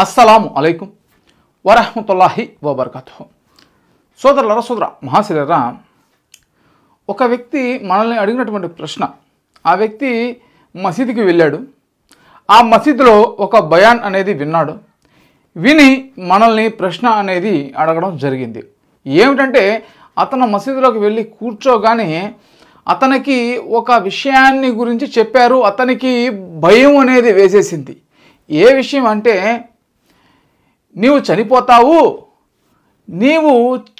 అస్సలాము అలైకుం వరహ్మతుల్లాహి వబర్కాతుహు. సోదరులారా, మహాశిలరా, ఒక వ్యక్తి మనల్ని అడిగినటువంటి ప్రశ్న. ఆ వ్యక్తి మసీదుకి వెళ్ళాడు. ఆ మసీదులో ఒక బయాన్ అనేది విన్నాడు. విని మనల్ని ప్రశ్న అనేది అడగడం జరిగింది. ఏమిటంటే, అతను మసీదులోకి వెళ్ళి కూర్చోగానే అతనికి ఒక విషయాన్ని గురించి చెప్పారు. అతనికి భయం అనేది వేసేసింది. ఏ విషయం అంటే, నీవు చనిపోతావు, నీవు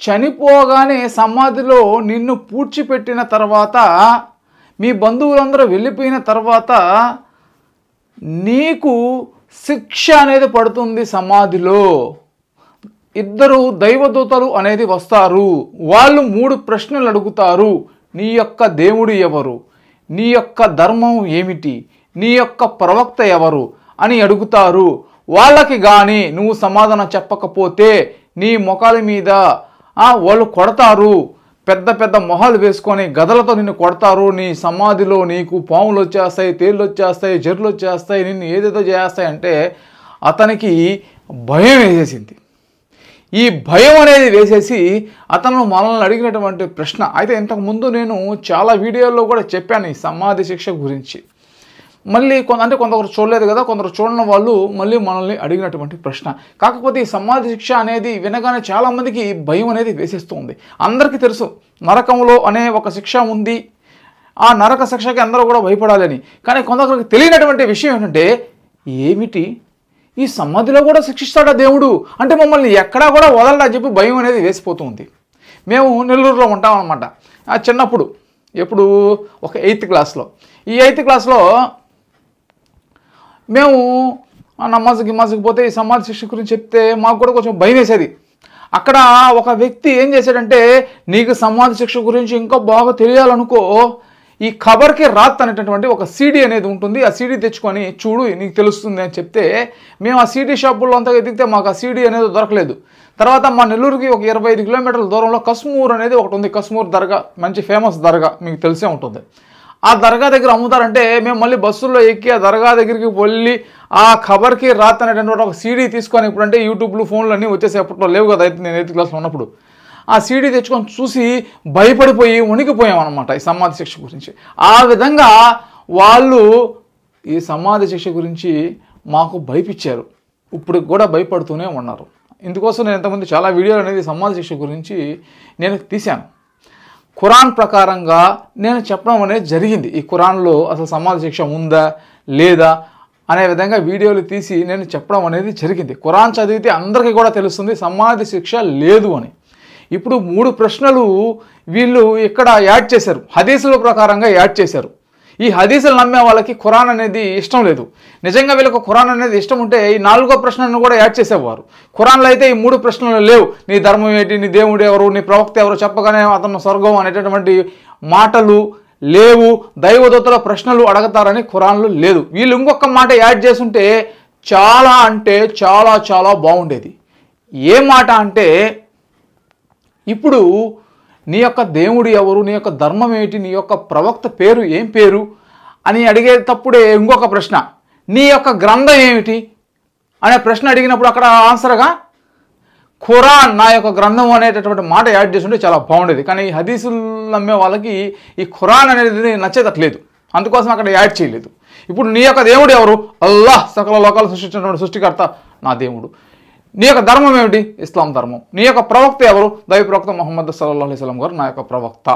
చనిపోగానే సమాధిలో నిన్ను పూడ్చిపెట్టిన తర్వాత, మీ బంధువులందరూ వెళ్ళిపోయిన తర్వాత నీకు శిక్ష అనేది పడుతుంది. సమాధిలో ఇద్దరు దైవదూతలు అనేది వస్తారు. వాళ్ళు 3 ప్రశ్నలు అడుగుతారు. నీ యొక్క దేవుడు ఎవరు, నీ యొక్క ధర్మం ఏమిటి, నీ యొక్క ప్రవక్త ఎవరు అని అడుగుతారు. వాళ్ళకి కానీ నువ్వు సమాధానం చెప్పకపోతే నీ మొఖాల మీద వాళ్ళు కొడతారు. పెద్ద పెద్ద మొహాలు వేసుకొని గదలతో నిన్ను కొడతారు. నీ సమాధిలో నీకు పాములు వచ్చేస్తాయి, తేళ్ళు వచ్చేస్తాయి, జర్లు వచ్చేస్తాయి, నిన్ను ఏదేదో చేస్తాయి అంటే అతనికి భయం వేసేసింది. ఈ భయం అనేది వేసేసి అతను మనల్ని అడిగినటువంటి ప్రశ్న. అయితే ఇంతకుముందు నేను చాలా వీడియోల్లో కూడా చెప్పాను ఈ సమాధి శిక్ష గురించి. మళ్ళీ కొందరు చూడలేదు కదా, కొందరు చూడని వాళ్ళు మళ్ళీ మనల్ని అడిగినటువంటి ప్రశ్న. కాకపోతే ఈ సమాధి శిక్ష అనేది వినగానే చాలామందికి భయం అనేది వేసేస్తుంది. అందరికీ తెలుసు నరకంలో అనే ఒక శిక్ష ఉంది, ఆ నరక శిక్షకి అందరూ కూడా భయపడాలని. కానీ కొందరికి తెలియనటువంటి విషయం ఏంటంటే, ఏమిటి ఈ సమాధిలో కూడా శిక్షిస్తాడా దేవుడు అంటే, మమ్మల్ని ఎక్కడా కూడా వదలడా చెప్పి భయం అనేది వేసిపోతుంది. మేము నెల్లూరులో ఉంటామన్నమాట. చిన్నప్పుడు ఎప్పుడు ఒక 8th క్లాస్లో, ఈ 8th క్లాస్లో మేము నమాజ్కి పోతే ఈ సమాధి శిక్ష గురించి చెప్తే మాకు కూడా కొంచెం భయం వేసేది. అక్కడ ఒక వ్యక్తి ఏం చేశాడంటే, నీకు సమాధి శిక్ష గురించి ఇంకా బాగా తెలియాలనుకో, ఈ ఖబర్కి రాత్ అనేటటువంటి ఒక సీడీ అనేది ఉంటుంది. ఆ సీడీ తెచ్చుకొని చూడు, నీకు తెలుస్తుంది అని చెప్తే మేము ఆ సీడీ షాపుల్లో అంతా ఎదిగితే మాకు ఆ సీడీ అనేది దొరకలేదు. తర్వాత మా నెల్లూరుకి ఒక 25 కిలోమీటర్ల దూరంలో కస్మూర్ అనేది ఒకటి ఉంది. కస్మూర్ దర్గా మంచి ఫేమస్ దర్గా, మీకు తెలిసే ఉంటుంది. ఆ దర్గా దగ్గర అమ్ముతారంటే మేము మళ్ళీ బస్సుల్లో ఎక్కి ఆ దర్గా దగ్గరికి వెళ్ళి ఆ ఖబర్కి రాత్ అనేటువంటి ఒక సీడీ తీసుకొని, ఇప్పుడంటే యూట్యూబ్లు ఫోన్లు అన్నీ వచ్చేసి అప్పట్లో లేవు కదా, అయితే నేను 8th క్లాస్లో ఉన్నప్పుడు ఆ సీడీ తెచ్చుకొని చూసి భయపడిపోయి వణికిపోయాం అనమాట ఈ సమాధి శిక్ష గురించి. ఆ విధంగా వాళ్ళు ఈ సమాధి శిక్ష గురించి మాకు భయపించారు. ఇప్పుడు కూడా భయపడుతూనే ఉన్నారు. ఇందుకోసం నేను ఇంతకుముందు చాలా వీడియోలు అనేది సమాధి శిక్ష గురించి నేను తీశాను. ఖురాన్ ప్రకారంగా నేను చెప్పడం అనేది జరిగింది. ఈ ఖురాన్లో అసలు సమాధి శిక్ష ఉందా లేదా అనే విధంగా వీడియోలు తీసి నేను చెప్పడం అనేది జరిగింది. ఖురాన్ చదివితే అందరికీ కూడా తెలుస్తుంది సమాధి శిక్ష లేదు అని. ఇప్పుడు 3 ప్రశ్నలు వీళ్ళు ఇక్కడ యాడ్ చేశారు, హదీసుల ప్రకారంగా యాడ్ చేశారు. ఈ హదీసులు నమ్మే వాళ్ళకి ఖురాన్ అనేది ఇష్టం లేదు. నిజంగా వీళ్ళకి ఖురాన్ అనేది ఇష్టం ఉంటే ఈ 4వ ప్రశ్నను కూడా యాడ్ చేసేవారు. ఖురాన్లో అయితే ఈ 3 ప్రశ్నలు లేవు. నీ ధర్మం ఏంటి, నీ దేవుడు ఎవరు, నీ ప్రవక్త ఎవరు చెప్పగానే అతను స్వర్గం అనేటటువంటి మాటలు లేవు. దైవదూతల ప్రశ్నలు అడగతారని ఖురాన్లో లేదు. వీళ్ళు ఇంకొక మాట యాడ్ చేసుంటే చాలా అంటే చాలా చాలా బాగుండేది. ఏ మాట అంటే, ఇప్పుడు నీ యొక్క దేవుడు ఎవరు, నీ యొక్క ధర్మం ఏంటి, నీ యొక్క ప్రవక్త పేరు ఏం పేరు అని అడిగేటప్పుడే ఇంకొక ప్రశ్న, నీ యొక్క గ్రంథం ఏమిటి అనే ప్రశ్న అడిగినప్పుడు అక్కడ ఆన్సర్గా ఖురాన్, నా యొక్క గ్రంథం అనేటటువంటి మాట యాడ్ చేస్తుంటే చాలా బాగుండేది. కానీ ఈ హదీసులు నమ్మే వాళ్ళకి ఈ ఖురాన్ అనేది నచ్చేటట్లేదు, అందుకోసం అక్కడ యాడ్ చేయలేదు. ఇప్పుడు నీ యొక్క దేవుడు ఎవరు, అల్లాహ్, సకల లోకాలు సృష్టించినటువంటి సృష్టికర్త నా దేవుడు. నీ యొక్క ధర్మం ఏమిటి, ఇస్లాం ధర్మం. నీ యొక్క ప్రవక్త ఎవరు, దైవ ప్రవక్త ముహమ్మద్ సల్లల్లాహు అలైహి వసల్లం గారు నా యొక్క ప్రవక్త.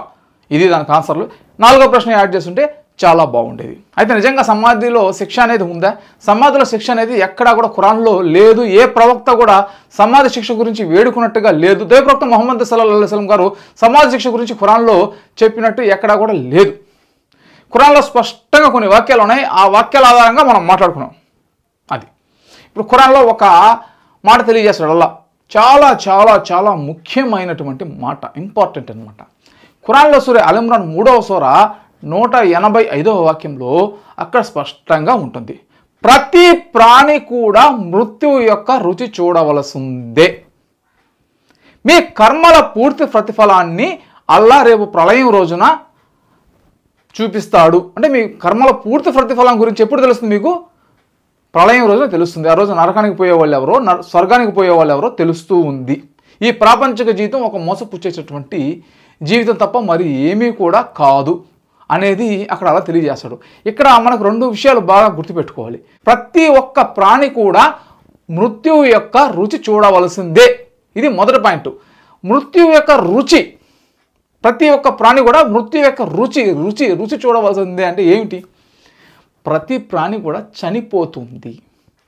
ఇది దానికి ఆన్సర్లు. 4వ ప్రశ్న యాడ్ చేస్తుంటే చాలా బాగుండేది. అయితే నిజంగా సమాధిలో శిక్ష అనేది ఉందా? సమాధిలో శిక్ష అనేది ఎక్కడా కూడా ఖురాన్లో లేదు. ఏ ప్రవక్త కూడా సమాధి శిక్ష గురించి వేడుకున్నట్టుగా లేదు. దైవ ప్రవక్త ముహమ్మద్ సల్లల్లాహు అలైహి వసల్లం గారు సమాధి శిక్ష గురించి ఖురాన్లో చెప్పినట్టు ఎక్కడా కూడా లేదు. ఖురాన్లో స్పష్టంగా కొన్ని వాక్యాలు ఉన్నాయి. ఆ వాక్యాల ఆధారంగా మనం మాట్లాడుకున్నాం. అది ఇప్పుడు ఖురాన్లో ఒక మాట తెలియజేస్తాడు అల్లా. చాలా చాలా చాలా ముఖ్యమైనటువంటి మాట, ఇంపార్టెంట్ అనమాట. ఖురాన్లో సూర అల్ ఇమ్రాన్ 3వ సూర 185వ వాక్యంలో అక్కడ స్పష్టంగా ఉంటుంది, ప్రతి ప్రాణి కూడా మృత్యువు యొక్క రుచి చూడవలసిందే. మీ కర్మల పూర్తి ప్రతిఫలాన్ని అల్లా రేపు ప్రళయం రోజున చూపిస్తాడు. అంటే మీ కర్మల పూర్తి ప్రతిఫలం గురించి ఎప్పుడు తెలుస్తుంది మీకు? ప్రళయం రోజున తెలుస్తుంది. ఆ రోజు నరకానికి పోయే వాళ్ళు ఎవరో, స్వర్గానికి పోయే వాళ్ళు ఎవరో తెలుస్తూ ఉంది. ఈ ప్రాపంచిక జీవితం ఒక మోసపుచ్చేటటువంటి జీవితం తప్ప మరి ఏమీ కూడా కాదు అనేది అక్కడ అలా తెలియజేస్తాడు. ఇక్కడ మనకు 2 విషయాలు బాగా గుర్తుపెట్టుకోవాలి. ప్రతి ఒక్క ప్రాణి కూడా మృత్యువు యొక్క రుచి చూడవలసిందే. ఇది మొదటి పాయింట్. మృత్యువు యొక్క రుచి, ప్రతి ఒక్క ప్రాణి కూడా మృత్యు యొక్క రుచి చూడవలసిందే. అంటే ఏమిటి? ప్రతి ప్రాణి కూడా చనిపోతుంది.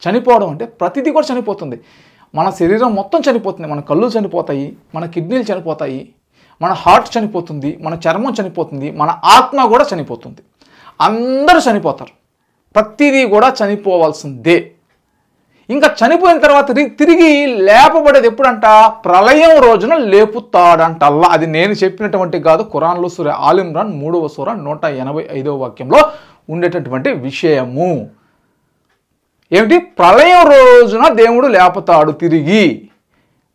చనిపోవడం అంటే ప్రతిదీ కూడా చనిపోతుంది. మన శరీరం మొత్తం చనిపోతుంది. మన కళ్ళు చనిపోతాయి, మన కిడ్నీలు చనిపోతాయి, మన హార్ట్ చనిపోతుంది, మన చర్మం చనిపోతుంది, మన ఆత్మ కూడా చనిపోతుంది. అందరూ చనిపోతారు. ప్రతిదీ కూడా చనిపోవాల్సిందే. ఇంకా చనిపోయిన తర్వాత తిరిగి లేపబడేది ఎప్పుడంట? ప్రళయం రోజున లేపుతాడంట అల్లా. అది నేను చెప్పినటువంటి కాదు, ఖురాన్లో సూర ఆల్ ఇమ్రాన్ 3వ సూర 185వ వాక్యంలో ఉండేటటువంటి విషయము. ఏమిటి? ప్రళయం రోజున దేవుడు లేపుతాడు తిరిగి.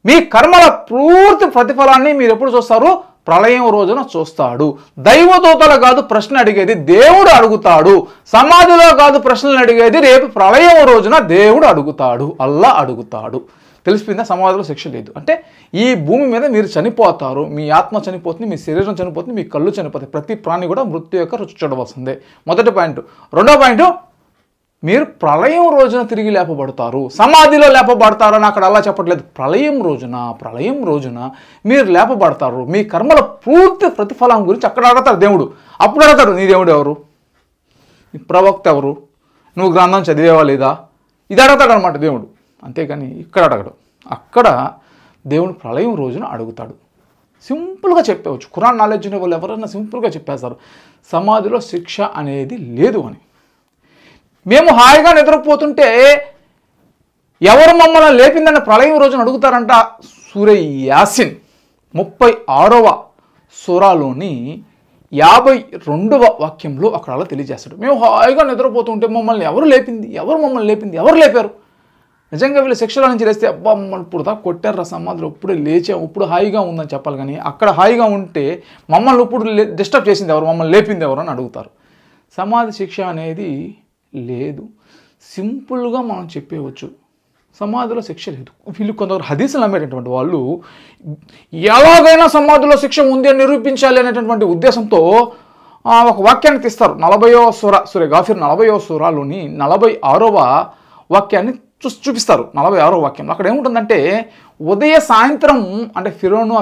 మీ కర్మల పూర్తి ప్రతిఫలాన్ని మీరు ఎప్పుడు చూస్తారు? ప్రళయం రోజున చూస్తాడు. దైవదూతలు కాదు ప్రశ్న అడిగేది, దేవుడు అడుగుతాడు. సమాధిలో కాదు ప్రశ్నలు అడిగేది, రేపు ప్రళయం రోజున దేవుడు అడుగుతాడు, అల్లా అడుగుతాడు. తెలిసిపోయిందా? సమాధిలో శిక్ష లేదు. అంటే ఈ భూమి మీద మీరు చనిపోతారు. మీ ఆత్మ చనిపోతుంది, మీ శరీరం చనిపోతుంది, మీ కళ్ళు చనిపోతాయి. ప్రతి ప్రాణి కూడా మృత్యు యొక్క రుచి చూడవలసిందే. మొదటి పాయింట్. రెండో పాయింట్, మీరు ప్రళయం రోజున తిరిగి లేపబడతారు. సమాధిలో లేపబడతారు అని అక్కడ అలా చెప్పట్లేదు. ప్రళయం రోజున మీరు లేపబడతారు. మీ కర్మల పూర్తి ప్రతిఫలం గురించి అక్కడ అడుగుతాడు దేవుడు. అప్పుడు అడుగుతాడు, నీ దేవుడు ఎవరు, నీ ప్రవక్త ఎవరు, నువ్వు గ్రంథం చదివేవా లేదా, ఇది అడుగుతాడు అనమాట దేవుడు. అంతేకాని ఇక్కడ అడగడు. అక్కడ దేవుడు ప్రళయం రోజున అడుగుతాడు. సింపుల్గా చెప్పవచ్చు. ఖురాన్ నాలెడ్జ్ ఉన్న వాళ్ళు ఎవరైనా సింపుల్గా చెప్పేస్తారు, సమాధిలో శిక్ష అనేది లేదు అని. మేము హాయిగా నిద్రపోతుంటే ఎవరు మమ్మల్ని లేపిందని ప్రళయం రోజున అడుగుతారంట. సూర యాసిన్ 36వ సూరాలోని 52వ వాక్యంలో అక్కడ అలా తెలియజేస్తాడు. మేము హాయిగా నిద్రపోతుంటే మమ్మల్ని ఎవరు లేపారు? నిజంగా వీళ్ళు శిక్షల నుంచి లేస్తే అబ్బా మమ్మల్ని ఇప్పుడు దాకా కొట్టారు సమాధిలో, ఇప్పుడే లేచాం, ఇప్పుడు హాయిగా ఉందని చెప్పాలి. కానీ అక్కడ హాయిగా ఉంటే మమ్మల్ని ఇప్పుడు డిస్టర్బ్ చేసింది ఎవరు, మమ్మల్ని లేపింది ఎవరు అని అడుగుతారు. సమాధి శిక్ష అనేది లేదు. సింపుల్గా మనం చెప్పేవచ్చు, సమాధిలో శిక్ష లేదు. వీళ్ళు కొందరు హదీసులు నమ్మేటటువంటి వాళ్ళు ఎలాగైనా సమాధిలో శిక్ష ఉంది అని నిరూపించాలి అనేటటువంటి ఉద్దేశంతో ఒక వాక్యాన్ని తీస్తారు. 40వ సూర గాఫిర్ 40వ సూరాలోని 46వ వాక్యాన్ని చూపిస్తారు. 46వ వాక్యంలో అక్కడ ఏముంటుందంటే, ఉదయ సాయంత్రం అంటే ఫిరోను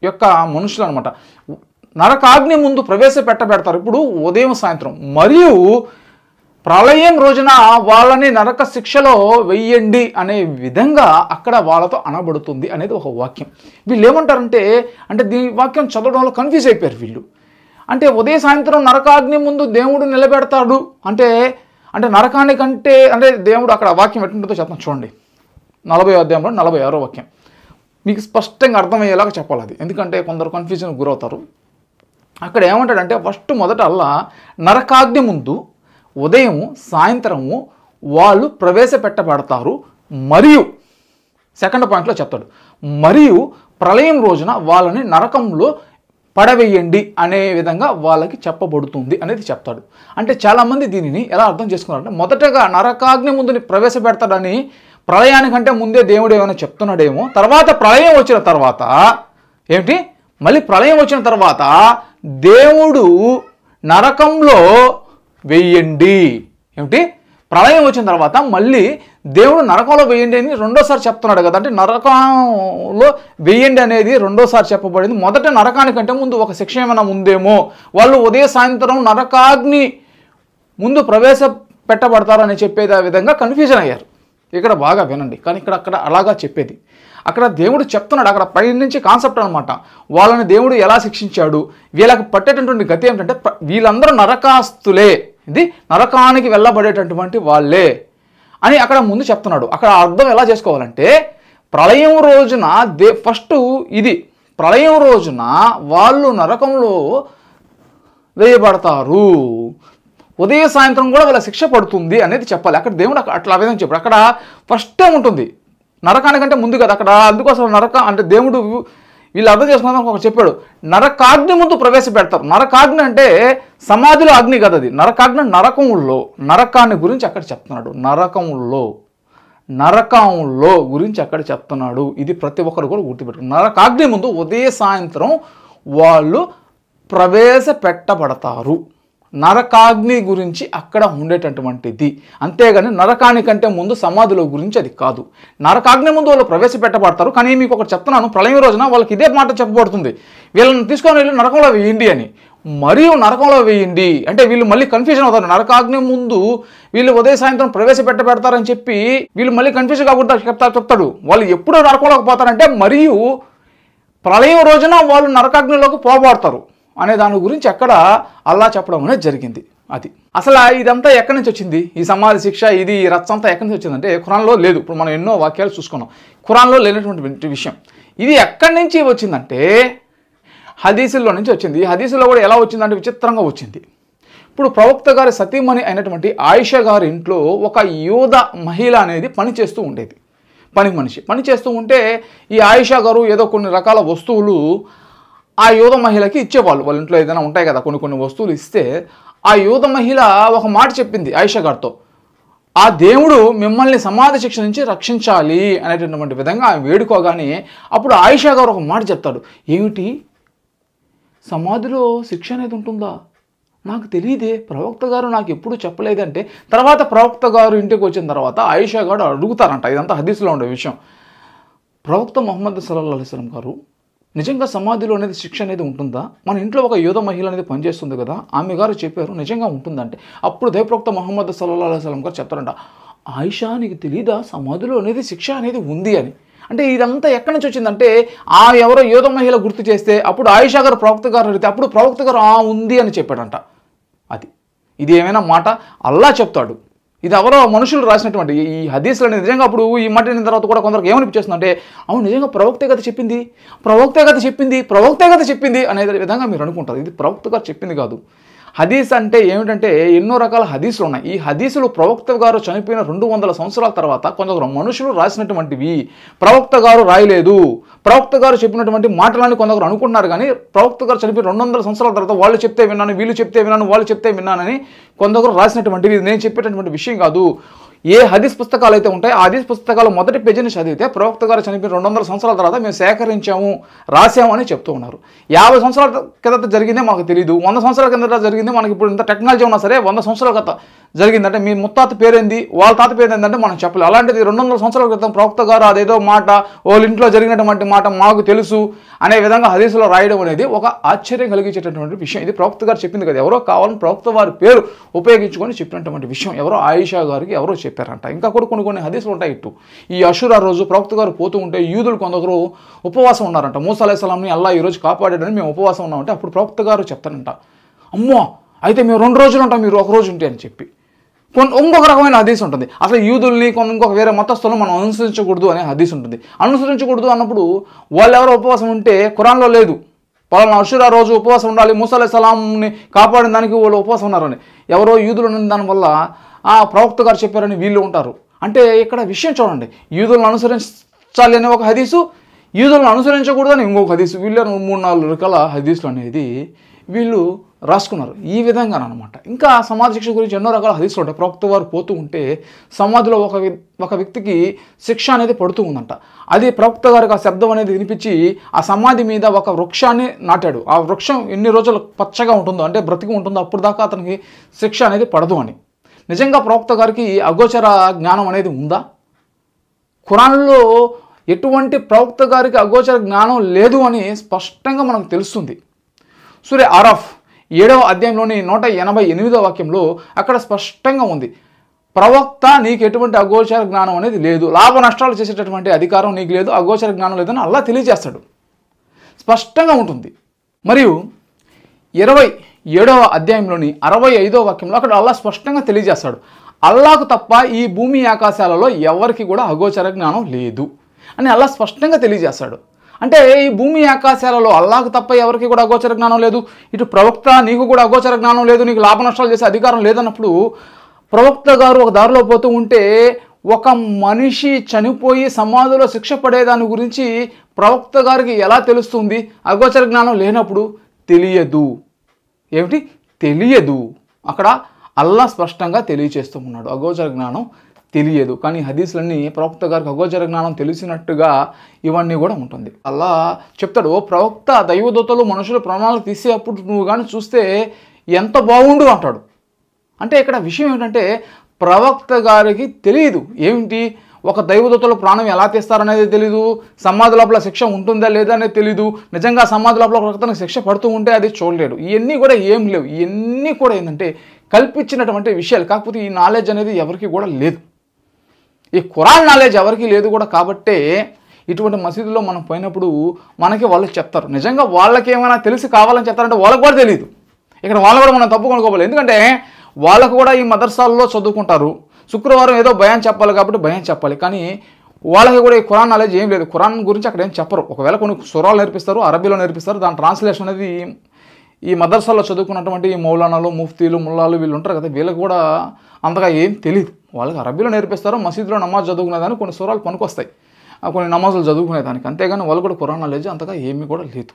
యొక్క మనుషులు అనమాట నరకాగ్ని ముందు ప్రవేశపెట్టబెడతారు. ఇప్పుడు ఉదయం సాయంత్రం. మరియు ప్రళయం రోజున వాళ్ళని నరక శిక్షలో వెయ్యండి అనే విధంగా అక్కడ వాళ్ళతో అనబడుతుంది అనేది ఒక వాక్యం. వీళ్ళు ఏమంటారంటే, అంటే దీని వాక్యం చదవడంలో కన్ఫ్యూజ్ అయిపోయారు వీళ్ళు. అంటే ఉదయ సాయంత్రం నరకాగ్ని ముందు దేవుడు నిలబెడతాడు అంటే నరకానికంటే అంటే దేవుడు అక్కడ వాక్యం ఎట్లుంటుందో చెప్తాను చూడండి. 40వ అధ్యాయంలో 46వ వాక్యం మీకు స్పష్టంగా అర్థమయ్యేలాగా చెప్పాలి అది, ఎందుకంటే కొందరు కన్ఫ్యూజన్కి గురవుతారు. అక్కడ ఏమంటాడంటే, మొదట అల్లా నరకాగ్ని ముందు ఉదయము సాయంత్రము వాళ్ళు ప్రవేశపెట్టబడతారు. మరియు సెకండ్ పాయింట్లో చెప్తాడు, మరియు ప్రళయం రోజున వాళ్ళని నరకంలో పడవేయండి అనే విధంగా వాళ్ళకి చెప్పబడుతుంది అనేది చెప్తాడు. అంటే చాలామంది దీనిని ఎలా అర్థం చేసుకున్నారంటే, మొదటగా నరకాగ్ని ముందుని ప్రవేశపెడతాడని ప్రళయానికంటే ముందే దేవుడు ఏమైనా చెప్తున్నాడేమో, తర్వాత ప్రళయం వచ్చిన తర్వాత ఏమిటి, మళ్ళీ ప్రళయం వచ్చిన తర్వాత దేవుడు నరకంలో వెయ్యండి, ఏమిటి ప్రళయం వచ్చిన తర్వాత మళ్ళీ దేవుడు నరకంలో వెయ్యండి అని రెండోసారి చెప్తున్నాడు కదా. అంటే నరకంలో వెయ్యండి అనేది రెండోసారి చెప్పబడింది. మొదట నరకానికంటే ముందు ఒక శిక్ష ఏమైనా ఉందేమో, వాళ్ళు ఉదయ సాయంత్రం నరకాగ్ని ముందు ప్రవేశపెట్టబడతారని చెప్పేది ఆ విధంగా కన్ఫ్యూజన్ అయ్యారు. ఇక్కడ బాగా వినండి. కానీ అక్కడ అలాగా చెప్పేది అక్కడ దేవుడు చెప్తున్నాడు. అక్కడ పై నుంచి కాన్సెప్ట్ అనమాట. వాళ్ళని దేవుడు ఎలా శిక్షించాడు, వీళ్ళకి పట్టేటటువంటి గతి ఏమిటంటే, వీళ్ళందరూ నరకాస్తులే, ఇది నరకానికి వెళ్ళబడేటటువంటి వాళ్ళే అని అక్కడ ముందు చెప్తున్నాడు. అక్కడ అర్థం ఎలా చేసుకోవాలంటే, ప్రళయం రోజున ఫస్ట్ ఇది ప్రళయం రోజున వాళ్ళు నరకంలో వేయబడతారు, ఉదయ సాయంత్రం కూడా వాళ్ళ శిక్ష పడుతుంది అనేది చెప్పాలి. అక్కడ దేవుడు అట్లా విధంగా చెప్పాడు. అక్కడ ఫస్ట్ ఉంటుంది నరకానికంటే ముందు కదా. అక్కడ అందుకోసం అంటే దేవుడు వీళ్ళు అర్థం చేసుకున్నాక ఒక చెప్పాడు, నరకాగ్ని ముందు ప్రవేశపెడతారు. నరకాగ్ని అంటే సమాధిలో అగ్ని కదా, అది నరకాగ్ని నరకంలో, నరకాన్ని గురించి అక్కడ చెప్తున్నాడు. నరకంలో గురించి అక్కడ చెప్తున్నాడు. ఇది ప్రతి ఒక్కరు కూడా గుర్తుపెట్టుకున్నారు. నరకాగ్ని ముందు ఉదయ సాయంత్రం వాళ్ళు ప్రవేశపెట్టబడతారు. నరకాగ్ని గురించి అక్కడ ఉండేటటువంటిది, అంతేగాని నరకానికంటే ముందు సమాధిలో గురించి అది కాదు. నరకాగ్ని ముందు వాళ్ళు ప్రవేశపెట్టబడతారు. కానీ మీకు ఒకటి చెప్తున్నాను, ప్రళయం రోజున వాళ్ళకి ఇదే మాట చెప్పబడుతుంది, వీళ్ళని తీసుకొని వెళ్ళి నరకంలో వేయండి అని. మరియు నరకంలో వేయండి అంటే వీళ్ళు మళ్ళీ కన్ఫ్యూజన్ అవుతారు. నరకాగ్ని ముందు వీళ్ళు ఉదయ సాయంత్రం ప్రవేశపెట్టబెడతారని చెప్పి వీళ్ళు మళ్ళీ కన్ఫ్యూజన్ కాకుండా చెప్తాడు. వాళ్ళు ఎప్పుడు నరకంలోకి పోతారంటే మరియు ప్రళయం రోజున వాళ్ళు నరకాగ్నిలోకి పోబడతారు అనే దాని గురించి అక్కడ అల్లా చెప్పడం అనేది జరిగింది. అది అసలు ఇదంతా ఎక్కడి నుంచి వచ్చింది, ఈ సమాధి శిక్ష, ఇది రచ్చంతా ఎక్కడి నుంచి వచ్చిందంటే ఖురాన్లో లేదు. ఇప్పుడు మనం ఎన్నో వాక్యాలు చూసుకున్నాం, ఖురాన్లో లేనటువంటి విషయం. ఇది ఎక్కడి నుంచి వచ్చిందంటే హదీసుల్లో నుంచి వచ్చింది. ఈ హదీసులో కూడా ఎలా వచ్చిందంటే విచిత్రంగా వచ్చింది. ఇప్పుడు ప్రవక్త గారి సతీమణి అయినటువంటి ఆయిషా గారి ఇంట్లో ఒక యూద మహిళ అనేది పనిచేస్తూ ఉండేది. పని చేస్తూ ఉంటే ఈ ఆయిషా గారు ఏదో కొన్ని రకాల వస్తువులు ఆ యూద మహిళకి ఇచ్చేవాళ్ళు. వాళ్ళ ఇంట్లో ఏదైనా ఉంటాయి కదా, కొన్ని వస్తువులు ఇస్తే ఆ యూద మహిళ ఒక మాట చెప్పింది ఆయిషా గారితో, ఆ దేవుడు మిమ్మల్ని సమాధి శిక్ష నుంచి రక్షించాలి అనేటటువంటి విధంగా ఆమె వేడుకోగానే అప్పుడు ఆయిషా గారు ఒక మాట చెప్తాడు, ఏమిటి సమాధిలో శిక్ష అనేది ఉంటుందా, నాకు తెలియదే, ప్రవక్త గారు నాకు ఎప్పుడు చెప్పలేదంటే తర్వాత ప్రవక్త గారు ఇంటికి వచ్చిన తర్వాత ఆయిషా గారు అడుగుతారంట. ఇదంతా హదీస్లో ఉండే విషయం. ప్రవక్త ముహమ్మద్ సల్లల్లాహు అలైహి వసల్లం గారు నిజంగా సమాధిలో అనేది శిక్ష అనేది ఉంటుందా, మన ఇంట్లో ఒక యూద మహిళ అనేది పనిచేస్తుంది కదా, ఆమె గారు చెప్పారు నిజంగా ఉంటుందంటే అప్పుడు దైవప్రవక్త ముహమ్మద్ సల్లల్లాహు అలైహి వసల్లం గారు చెప్తారంట, ఆయిషా నీకు తెలీదా సమాధిలో అనేది శిక్ష అనేది ఉంది అని. అంటే ఇదంతా ఎక్కడి నుంచి వచ్చిందంటే ఆ ఎవరో యూద మహిళ గుర్తు చేస్తే అప్పుడు ఆయిషా గారు ప్రవక్త గారు అడిగితే అప్పుడు ప్రవక్త గారు ఉంది అని చెప్పాడంట. ఇది ఏమైనా మాట అల్లా చెప్తాడు, ఇది ఎవరో మనుషులు రాసినటువంటి ఈ హదీస్లు అనేది నిజంగా అప్పుడు ఈ మాట అయిన తర్వాత కూడా కొందరికి ఏమనిపిస్తుందంటే అవును నిజంగా ప్రవక్తే కథ చెప్పింది అనే విధంగా మీరు అనుకుంటారు. ఇది ప్రవక్త గారు చెప్పింది కాదు. హదీస్ అంటే ఏమిటంటే ఎన్నో రకాల హదీసులు ఉన్నాయి. ఈ హదీసులు ప్రవక్త గారు చనిపోయిన 200 సంవత్సరాల తర్వాత కొందరు మనుషులు రాసినటువంటివి, ప్రవక్త గారు రాయలేదు. ప్రవక్త గారు చెప్పినటువంటి మాటలని కొందరు అనుకుంటున్నారు, కానీ ప్రవక్త గారు చనిపోయి 200 సంవత్సరాల తర్వాత వాళ్ళు చెప్తే విన్నాను, వీళ్ళు చెప్తే విన్నాను, వాళ్ళు చెప్తే విన్నానని కొందరు రాసినటువంటివి. నేను చెప్పేటటువంటి విషయం కాదు. ఏ హదీస్ పుస్తకాలు అయితే ఉంటాయో ఆ హదీస్ పుస్తకాలు మొదటి పేజీని చదివితే ప్రవక్త గారు చనిపోయిన 200 సంవత్సరాల తర్వాత మేము సేకరించాము, రాసాము అని చెప్తూ ఉన్నారు. 50 సంవత్సరాల కిందట జరిగిందే మాకు తెలియదు, 100 సంవత్సరాల కిందట జరిగింది, మనకి ఇప్పుడు ఇంత టెక్నాలజీ ఉన్నా సరే 100 సంవత్సరాల క్రితం జరిగిందంటే మీ ముత్తాత పేరేంది, వాళ్ళ తాత పేరేంది అంటే మనం చెప్పలేదు. అలాంటిది 200 సంవత్సరాల క్రితం ప్రవక్త గారు అదేదో మాట వాళ్ళ ఇంట్లో జరిగినటువంటి మాట మాకు తెలుసు అనే విధంగా హదీసులో రాయడం అనేది ఒక ఆశ్చర్యం కలిగించేటటువంటి విషయం. ఇది ప్రవక్త గారు చెప్పింది కదా, ఎవరో కావాలని ప్రవక్త వారి పేరు ఉపయోగించుకొని చెప్పినటువంటి విషయం. ఎవరో ఆయిషా గారికి ఎవరో చెప్పారంట. ఇంకా కూడా కొన్ని హదీసులు ఉంటాయి. ఇటు ఈ అషూరా రోజు ప్రవక్త గారు పోతూ ఉంటే యూదులు కొందరు ఉపవాసం ఉన్నారంట. మూసా అలైహిస్సలాంని అల్లా ఈరోజు కాపాడాడని మేము ఉపవాసం ఉన్నామంటే అప్పుడు ప్రవక్త గారు చెప్తారంట, అమ్మో అయితే మేము 2 రోజులు ఉంటాం, మీరు 1 రోజు ఉంటే అని చెప్పి. ఇంకొక రకమైన హదీస్ ఉంటుంది, అసలు యూదుల్ని ఇంకొక వేరే మతస్థులను మనం అనుసరించకూడదు అనే హదీస్ ఉంటుంది. అనుసరించకూడదు అన్నప్పుడు వాళ్ళు ఎవరో ఉపవాసం ఉంటే ఖురాన్లో లేదు, పలానా అషూరా రోజు ఉపవాసం ఉండాలి, మూసా అలైహిస్సలాంని కాపాడిన దానికి వాళ్ళు ఉపవాసం ఉన్నారని. ఎవరో యూదులు ఉన్న దానివల్ల ప్రవక్త గారు చెప్పారని వీళ్ళు ఉంటారు. అంటే ఇక్కడ విషయం చూడండి, యూదులను అనుసరించాలి అనే ఒక హదీసు, యూదులను అనుసరించకూడదు అని ఇంకొక హదీసు, వీళ్ళు 3-4 రకాల హదీసులు అనేది వీళ్ళు రాసుకున్నారు. ఈ విధంగానమాట. ఇంకా సమాధి శిక్ష గురించి ఎన్నో రకాల హదీసులు ఉంటాయి. ప్రవక్త వారు పోతూ ఉంటే సమాధిలో ఒక వ్యక్తికి శిక్ష అనేది పడుతూ ఉందంట. అది ప్రవక్త గారికి ఆ శబ్దం అనేది వినిపించి ఆ సమాధి మీద ఒక వృక్షాన్ని నాటాడు. ఆ వృక్షం ఎన్ని రోజులు పచ్చగా ఉంటుందో అంటే బ్రతికి ఉంటుందో అప్పుడు దాకా అతనికి శిక్ష అనేది పడదు అని. నిజంగా ప్రవక్త గారికి అగోచర జ్ఞానం అనేది ఉందా? ఖురాన్లో ఎటువంటి ప్రవక్త గారికి అగోచర జ్ఞానం లేదు అని స్పష్టంగా మనకు తెలుస్తుంది. సూరా ఆరాఫ్ 7వ అధ్యాయంలోని 188వ వాక్యంలో అక్కడ స్పష్టంగా ఉంది, ప్రవక్త నీకు ఎటువంటి అగోచర జ్ఞానం అనేది లేదు, లాభ నష్టాలు చేసేటటువంటి అధికారం నీకు లేదు, అగోచర జ్ఞానం లేదని అల్లా తెలియజేస్తాడు, స్పష్టంగా ఉంటుంది. మరియు 27వ అధ్యాయంలోని 65వ వాక్యంలో అక్కడ అల్లా స్పష్టంగా తెలియజేస్తాడు, అల్లాకు తప్ప ఈ భూమి ఆకాశాలలో ఎవరికి కూడా అగోచర జ్ఞానం లేదు అని అల్లా స్పష్టంగా తెలియజేస్తాడు. అంటే ఈ భూమి ఆకాశాలలో అల్లాకు తప్ప ఎవరికి కూడా అగోచర జ్ఞానం లేదు, ఇటు ప్రవక్త నీకు కూడా అగోచర జ్ఞానం లేదు, నీకు లాభ నష్టాలు చేసే అధికారం లేదన్నప్పుడు ప్రవక్త గారు ఒక దారిలో పోతూ ఉంటే ఒక మనిషి చనిపోయి సమాధిలో శిక్ష పడేదాని గురించి ప్రవక్త గారికి ఎలా తెలుస్తుంది? అగోచర జ్ఞానం లేనప్పుడు తెలియదు. ఏమిటి? తెలియదు. అక్కడ అల్లా స్పష్టంగా తెలియచేస్తూ ఉన్నాడు, అగోచర జ్ఞానం తెలియదు. కానీ హదీసులన్నీ ప్రవక్త గారికి అగోచర జ్ఞానం తెలిసినట్టుగా ఇవన్నీ కూడా ఉంటుంది. అల్లా చెప్తాడు, ఓ ప్రవక్త, దైవదూతలు మనుషుల ప్రాణాలు తీసేటప్పుడు నువ్వు కానీ చూస్తే ఎంత బాగుండు అంటాడు. అంటే ఇక్కడ విషయం ఏమిటంటే ప్రవక్త గారికి తెలియదు. ఏమిటి? ఒక దైవదూతలు ప్రాణం ఎలా తీస్తారనేది తెలీదు, సమాధి లోపల శిక్ష ఉంటుందా లేదా అనేది తెలీదు, నిజంగా సమాధి లోపల ఒకరికి శిక్ష పడుతూ ఉంటే అది చూడలేడు. ఇవన్నీ కూడా ఏం లేవు. ఇవన్నీ కూడా ఏంటంటే కల్పించినటువంటి విషయాలు. కాకపోతే ఈ నాలెడ్జ్ అనేది ఎవరికి కూడా లేదు. ఈ ఖురాన్ నాలెడ్జ్ ఎవరికి లేదు కూడా. కాబట్టే ఇటువంటి మసీదులో మనం పోయినప్పుడు మనకి వాళ్ళు చెప్తారు. నిజంగా వాళ్ళకి ఏమైనా తెలిసి కావాలని చెప్తారంటే వాళ్ళకి కూడా తెలియదు. ఇక్కడ వాళ్ళు కూడా మనం తప్పు కొనుక్కోవాలి. ఎందుకంటే వాళ్ళకు కూడా ఈ మదర్సాల్లో చదువుకుంటారు. శుక్రవారం ఏదో భయాన్ చెప్పాలి కాబట్టి భయాన్ చెప్పాలి. కానీ వాళ్ళకి కూడా ఈ ఖురాన్ నాలెడ్జ్ ఏం లేదు. ఖురాన్ గురించి అక్కడ ఏం చెప్పరు. ఒకవేళ కొన్ని సురాలు నేర్పిస్తారు, అరబీలో నేర్పిస్తారు. దాని ట్రాన్స్లేషన్ అనేది ఈ మదర్సాల్లో చదువుకున్నటువంటి ఈ మౌలానాలు, ముఫ్తీలు, ముల్లాలు వీళ్ళు ఉంటారు కదా, వీళ్ళకి కూడా అంతగా ఏం తెలియదు. వాళ్ళకి అరబీలో నేర్పిస్తారు. మసీదులో నమాజ్ చదువుకునేదానికి కొన్ని సురాలు పనికొస్తాయి, కొన్ని నమాజులు చదువుకునేదానికి. అంతేగాని వాళ్ళు కూడా ఖురాన్ నాలెడ్జ్ అంతగా ఏమీ కూడా లేదు.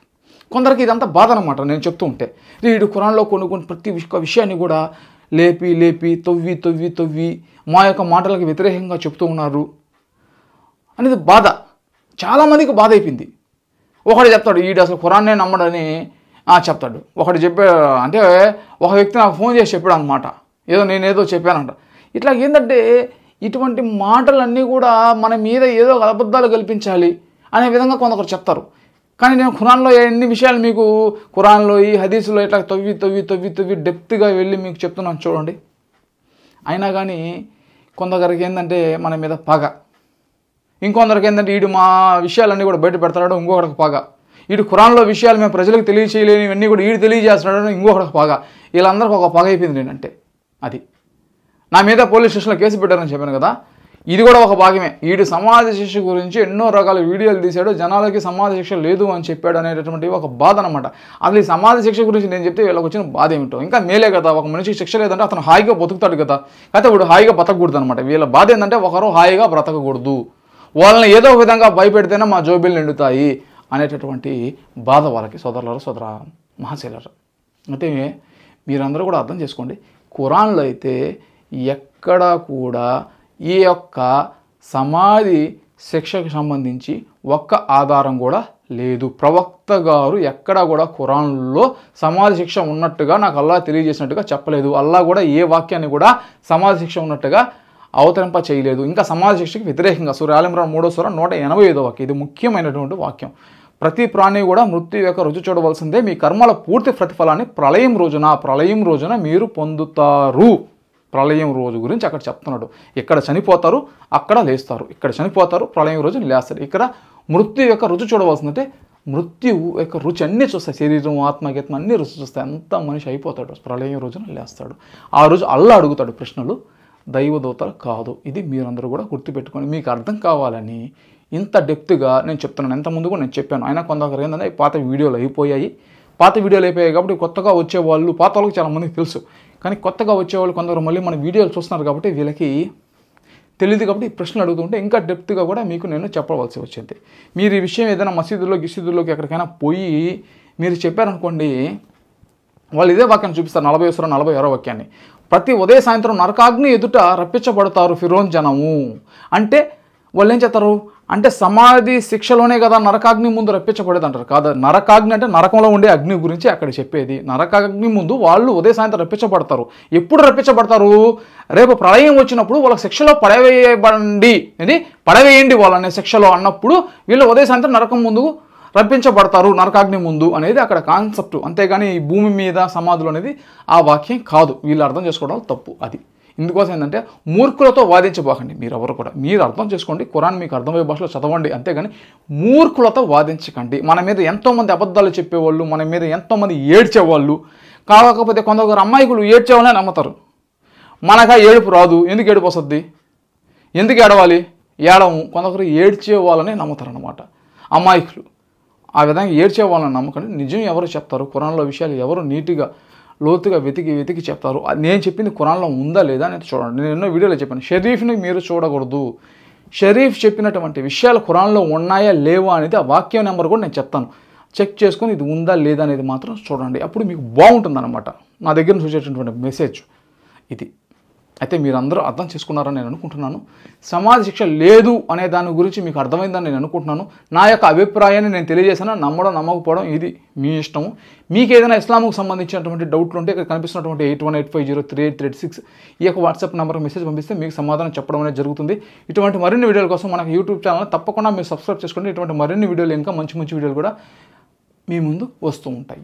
కొందరికి ఇదంతా బాధ అనమాట. నేను చెప్తూ ఉంటే వీడు ఖురాన్లో కొన్ని ప్రతి విషయాన్ని కూడా లేపి తొవ్వి మా యొక్క మాటలకు వ్యతిరేకంగా చెప్తూ ఉన్నారు అనేది బాధ. చాలామందికి బాధ అయిపోయింది. ఒకడు చెప్తాడు, వీడు అసలు ఖురాన్నే నమ్మడని చెప్తాడు. ఒకటి అంటే ఒక వ్యక్తి నాకు ఫోన్ చేసి చెప్పాడు అనమాట, నేనేదో చెప్పానంట. ఇట్లా ఏంటంటే ఇటువంటి మాటలన్నీ కూడా మన మీద ఏదో అబద్ధాలు కల్పించాలి అనే విధంగా కొందరు చెప్తారు. కానీ నేను ఖురాన్లో ఎన్ని విషయాలు మీకు ఖురాన్లో ఈ హదీసులో ఇట్లా తవ్వి డెప్త్గా వెళ్ళి మీకు చెప్తున్నాను చూడండి. అయినా కానీ కొందరికి ఏంటంటే మన మీద పగ, ఇంకొందరికి ఏంటంటే వీడు మా విషయాలన్నీ కూడా బయట పెడతాడు, ఇంకొకరికి పగ. వీడు ఖురాన్లో విషయాలు మేము ప్రజలకు తెలియచేయలేని ఇవన్నీ కూడా వీడు తెలియజేస్తున్నాడు, ఇంకొకరికి పగ. వీళ్ళందరికీ ఒక పగ అయిపోయింది నేనంటే. అది నా మీద పోలీస్ స్టేషన్లో కేసు పెట్టారని చెప్పాను కదా, ఇది కూడా ఒక భాగమే. వీడు సమాధి శిక్ష గురించి ఎన్నో రకాల వీడియోలు తీశాడు, జనాలకి సమాధి శిక్ష లేదు అని చెప్పాడు అనేటటువంటి ఒక బాధ అనమాట. అసలు ఈ సమాధి శిక్ష గురించి నేను చెప్తే వీళ్ళకి వచ్చిన బాధ ఏమిటో. ఇంకా మేలే కదా, ఒక మనిషికి శిక్ష లేదంటే అతను హాయిగా బతుకుతాడు కదా. అయితే వీడు హాయిగా బతకూడదు అనమాట. వీళ్ళ బాధ ఏంటంటే ఒకరు హాయిగా బ్రతకకూడదు, వాళ్ళని ఏదో ఒక విధంగా భయపెడితేనే మా జోబీలు నిండుతాయి అనేటటువంటి బాధ వాళ్ళకి. సోదర మహాశైలరు, అంటే మీరందరూ కూడా అర్థం చేసుకోండి. ఖురాన్లో అయితే ఎక్కడా కూడా ఈ యొక్క సమాధి శిక్షకు సంబంధించి ఒక్క ఆధారం కూడా లేదు. ప్రవక్త గారు ఎక్కడా కూడా ఖురాన్లో సమాధి శిక్ష ఉన్నట్టుగా నాకు అల్లా తెలియజేసినట్టుగా చెప్పలేదు. అల్లా కూడా ఏ వాక్యాన్ని కూడా సమాధి శిక్ష ఉన్నట్టుగా అవతరింప చేయలేదు. ఇంకా సమాధి శిక్షకి వ్యతిరేకంగా సూర ఆల్ ఇమ్రాన్ 3వ సూర 185వ వాక్యం, ఇది ముఖ్యమైనటువంటి వాక్యం. ప్రతి ప్రాణి కూడా మృత్యు యొక్క రుచి చూడవలసిందే, మీ కర్మల పూర్తి ప్రతిఫలాన్ని ప్రళయం రోజున మీరు పొందుతారు. ప్రళయం రోజు గురించి అక్కడ చెప్తున్నాడు. ఇక్కడ చనిపోతారు, అక్కడ లేస్తారు. ఇక్కడ చనిపోతారు, ప్రళయం రోజు లేస్తారు. ఇక్కడ మృత్యు యొక్క రుచి చూడవలసిందంటే మృత్యువు యొక్క రుచి అన్నీ చూస్తాయి. శరీరం, ఆత్మగీత్మ అన్నీ రుచి చూస్తాయి. అంతా మనిషి అయిపోతాడు, ప్రళయం రోజున లేస్తాడు. ఆ రోజు అల్లా అడుగుతాడు ప్రశ్నలు, దైవదూతలు కాదు. ఇది మీరందరూ కూడా గుర్తుపెట్టుకొని మీకు అర్థం కావాలని ఇంత డెప్త్గా నేను చెప్తున్నాను. ఎంత ముందు కూడా నేను చెప్పాను. అయినా కొందరు ఏంటంటే పాత వీడియోలు అయిపోయాయి కాబట్టి కొత్తగా వచ్చేవాళ్ళు, పాత వాళ్ళకి చాలామందికి తెలుసు, కానీ కొత్తగా వచ్చేవాళ్ళు కొందరు మళ్ళీ మన వీడియోలు చూస్తున్నారు కాబట్టి వీళ్ళకి తెలియదు. కాబట్టి ఈ ప్రశ్నలు అడుగుతుంటే ఇంకా డెప్త్గా కూడా మీకు నేను చెప్పవలసి వచ్చింది. మీరు ఈ విషయం ఏదైనా మసీదుల్లోకి ఎక్కడికైనా పోయి మీరు చెప్పారనుకోండి, వాళ్ళు ఇదే వాక్యాన్ని చూపిస్తారు. 40వ సూర 46వ వాక్యాన్ని, ప్రతి ఉదయ సాయంత్రం నరకాగ్ని ఎదుట రప్పించబడతారు ఫిరోన్ జనము. అంటే వాళ్ళు ఏం చేస్తారు అంటే సమాధి శిక్షలోనే కదా నరకాగ్ని ముందు రప్పించబడేది అంటారు. కాదు, నరకాగ్ని అంటే నరకంలో ఉండే అగ్ని గురించి అక్కడ చెప్పేది. నరకాగ్ని ముందు వాళ్ళు ఉదయ సాయంత్రం రప్పించబడతారు. ఎప్పుడు రప్పించబడతారు? రేపు ప్రళయం వచ్చినప్పుడు వాళ్ళ శిక్షలో పడవేయండి వాళ్ళనే శిక్షలో అన్నప్పుడు వీళ్ళు ఉదయ సాయంత్రం నరకం ముందు రప్పించబడతారు, నరకాగ్ని ముందు అనేది అక్కడ కాన్సెప్ట్. అంతేగాని ఈ భూమి మీద సమాధులు అనేది ఆ వాక్యం కాదు. వీళ్ళు అర్థం చేసుకోవడం తప్పు. అది ఇందుకోసం ఏంటంటే మూర్ఖులతో వాదించబోకండి. మీరెవరు కూడా మీరు అర్థం చేసుకోండి, ఖురాన్ మీకు అర్థమయ్యే భాషలో చదవండి. అంతేగాని మూర్ఖులతో వాదించకండి. మన మీద ఎంతోమంది అబద్ధాలు చెప్పేవాళ్ళు, మన మీద ఎంతోమంది ఏడ్చేవాళ్ళు, కాకపోతే కొందరు అమ్మాయికులు ఏడ్చేవాళ్ళని నమ్ముతారు. మనకా ఏడుపు రాదు, ఎందుకు ఏడుపు వస్తుంది, ఎందుకు ఏడవాలి, ఏడము. కొందరు ఏడ్చే వాళ్ళని నమ్ముతారు అన్నమాట అమాయకులు. ఆ విధంగా ఏడ్చే వాళ్ళని నమ్మకండి. నిజం ఎవరు చెప్తారు, ఖురాన్లో విషయాలు ఎవరు నీట్గా లోతుగా వెతికి చెప్తారు. నేను చెప్పింది ఖురాన్లో ఉందా లేదా అనేది చూడండి. నేను ఎన్నో వీడియోలో చెప్పాను, షరీఫ్ని మీరు చూడకూడదు, షరీఫ్ చెప్పినటువంటి విషయాలు ఖురాన్లో ఉన్నాయా లేవా అనేది ఆ వాక్యం నెంబర్ కూడా నేను చెప్తాను. చెక్ చేసుకొని ఇది ఉందా లేదా అనేది మాత్రం చూడండి. అప్పుడు మీకు బాగుంటుందన్నమాట. నా దగ్గర నుంచి వచ్చేటటువంటి మెసేజ్ ఇది. అయితే మీరందరూ అర్థం చేసుకున్నారని నేను అనుకుంటున్నాను. సమాధి శిక్ష లేదు అనే దాని గురించి మీకు అర్థమైందని నేను అనుకుంటున్నాను. నా యొక్క అభిప్రాయాన్ని నేను తెలియజేశాను. నమ్మడం నమ్మకపోవడం ఇది మీ ఇష్టము. మీకు ఏదైనా ఇస్లాంకు సంబంధించినటువంటి డౌట్లు ఉంటే ఇక్కడ కనిపిస్తున్నటువంటి 8185038386 ఈ యొక్క వాట్సాప్ నెంబర్కి మెసేజ్ పంపిస్తే మీకు సమాధానం చెప్పడం అనేది జరుగుతుంది. ఇటువంటి మరిన్ని వీడియోల కోసం మనకు యూట్యూబ్ ఛానల్ తప్పకుండా మీరు సబ్స్క్రైబ్ చేసుకోండి. ఇటువంటి మరిన్ని వీడియోలు ఇంకా మంచి మంచి వీడియోలు కూడా మీ ముందు వస్తూ ఉంటాయి.